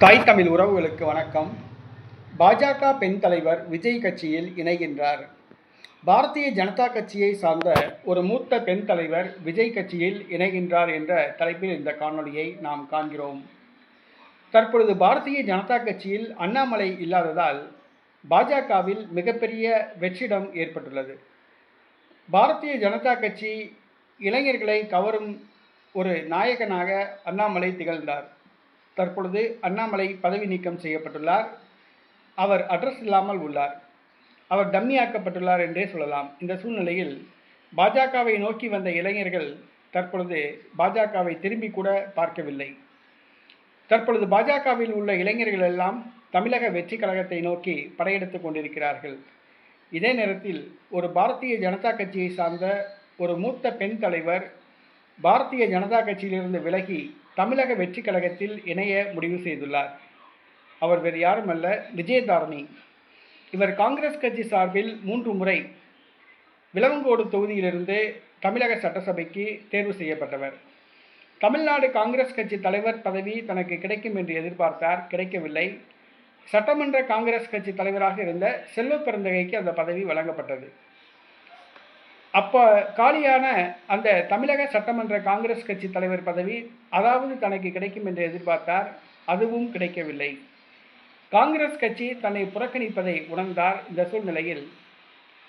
தாய் தமிழ் உறவுகளுக்கு வணக்கம். பாஜக பெண் தலைவர் விஜய் கட்சியில் இணைகின்றார். பாரதிய ஜனதா கட்சியை சார்ந்த ஒரு மூத்த பெண் தலைவர் விஜய் கட்சியில் இணைகின்றார் என்ற தலைப்பில் இந்த காணொலியை நாம் காண்கிறோம். தற்பொழுது பாரதிய ஜனதா கட்சியில் அண்ணாமலை இல்லாததால் பாஜகவில் மிகப்பெரிய வெற்றிடம் ஏற்பட்டுள்ளது. பாரதிய ஜனதா கட்சி இளைஞர்களை கவரும் ஒரு நாயகனாக அண்ணாமலை திகழ்ந்தார். தற்பொழுது அண்ணாமலை பதவி நீக்கம் செய்யப்பட்டுள்ளார். அவர் அட்ரஸ் இல்லாமல் உள்ளார். அவர் டம்மியாக்கப்பட்டுள்ளார் என்றே சொல்லலாம். இந்த சூழ்நிலையில் பாஜகவை நோக்கி வந்த இளைஞர்கள் தற்பொழுது பாஜகவை திரும்பி கூட பார்க்கவில்லை. தற்பொழுது பாஜகவில் உள்ள இளைஞர்கள் எல்லாம் தமிழக வெற்றி கழகத்தை நோக்கி படையெடுத்துக் கொண்டிருக்கிறார்கள். இதே நேரத்தில் ஒரு பாரதிய ஜனதா கட்சியை சார்ந்த ஒரு மூத்த பெண் தலைவர் பாரதிய ஜனதா கட்சியிலிருந்து விலகி தமிழக வெற்றி கழகத்தில் இணைய முடிவு செய்துள்ளார். அவர் வேறு யாரும் அல்ல, விஜயதாரணி. இவர் காங்கிரஸ் கட்சி சார்பில் 3 முறை விளவங்கோடு தொகுதியிலிருந்து தமிழக சட்டசபைக்கு தேர்வு செய்யப்பட்டவர். தமிழ்நாடு காங்கிரஸ் கட்சி தலைவர் பதவி தனக்கு கிடைக்கும் என்று எதிர்பார்த்தார், கிடைக்கவில்லை. சட்டமன்ற காங்கிரஸ் கட்சி தலைவராக இருந்த செல்வ பெருந்தகைக்கு அந்த பதவி வழங்கப்பட்டது. அப்போ காலியான அந்த தமிழக சட்டமன்ற காங்கிரஸ் கட்சி தலைவர் பதவி அதாவது தனக்கு கிடைக்கும் என்று எதிர்பார்த்தார், அதுவும் கிடைக்கவில்லை. காங்கிரஸ் கட்சி தன்னை புறக்கணிப்பதை உணர்ந்தார். இந்த சூழ்நிலையில்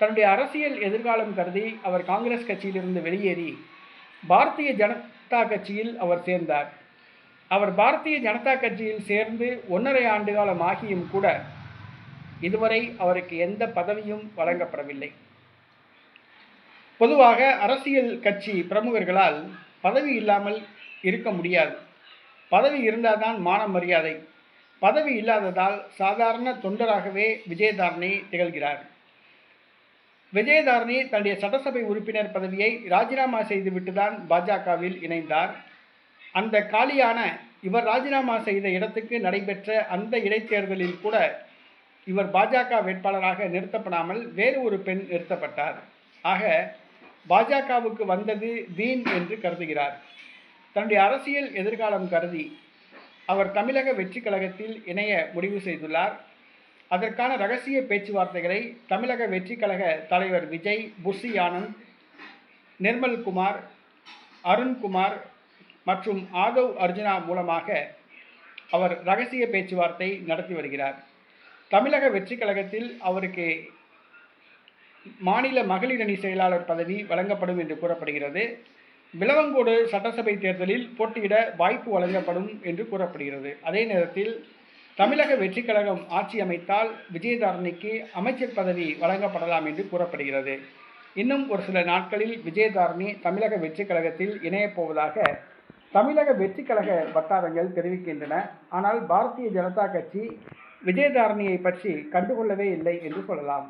தன்னுடைய அரசியல் எதிர்காலம் கருதி அவர் காங்கிரஸ் கட்சியிலிருந்து வெளியேறி பாரதிய ஜனதா கட்சியில் அவர் சேர்ந்தார். அவர் பாரதிய ஜனதா கட்சியில் சேர்ந்து 1.5 ஆண்டு காலம் ஆகியும் கூட இதுவரை அவருக்கு எந்த பதவியும் வழங்கப்படவில்லை. பொதுவாக அரசியல் கட்சி பிரமுகர்களால் பதவி இல்லாமல் இருக்க முடியாது. பதவி இருந்தால் தான் மான மரியாதை. பதவி இல்லாததால் சாதாரண தொண்டராகவே விஜயதாரணி திகழ்கிறார். விஜயதாரணி தன்னுடைய சட்டசபை உறுப்பினர் பதவியை ராஜினாமா செய்துவிட்டு தான் பாஜகவில் இணைந்தார். அந்த காலியான இவர் ராஜினாமா செய்த இடத்துக்கு நடைபெற்ற அந்த இடைத்தேர்தலில் கூட இவர் பாஜக வேட்பாளராக நிறுத்தப்படாமல் வேறு ஒரு பெண் நிறுத்தப்பட்டார். ஆக பாஜகவுக்கு வந்தது வீண் என்று கருதுகிறார். தன்னுடைய அரசியல் எதிர்காலம் கருதி அவர் தமிழக வெற்றி கழகத்தில் இணைய முடிவு செய்துள்ளார். அதற்கான இரகசிய பேச்சுவார்த்தைகளை தமிழக வெற்றி கழக தலைவர் விஜய், புஷி ஆனந்த், நிர்மல்குமார், அருண்குமார் மற்றும் ஆதவ் அர்ஜுனா மூலமாக அவர் இரகசிய பேச்சுவார்த்தை நடத்தி வருகிறார். தமிழக வெற்றி கழகத்தில் அவருக்கு மாநில மகளிர் அணி செயலாளர் பதவி வழங்கப்படும் என்று கூறப்படுகிறது. விளவங்கோடு சட்டசபை தேர்தலில் போட்டியிட வாய்ப்பு வழங்கப்படும் என்று கூறப்படுகிறது. அதே நேரத்தில் தமிழக வெற்றி கழகம் ஆட்சி அமைத்தால் விஜயதாரணிக்கு அமைச்சர் பதவி வழங்கப்படலாம் என்று கூறப்படுகிறது. இன்னும் ஒரு சில நாட்களில் விஜயதாரணி தமிழக வெற்றி கழகத்தில் இணையப் போவதாக தமிழக வெற்றி கழக வட்டாரங்கள் தெரிவிக்கின்றன. ஆனால் பாரதிய ஜனதா கட்சி விஜயதாரணியை பற்றி கண்டுகொள்ளவே இல்லை என்று சொல்லலாம்.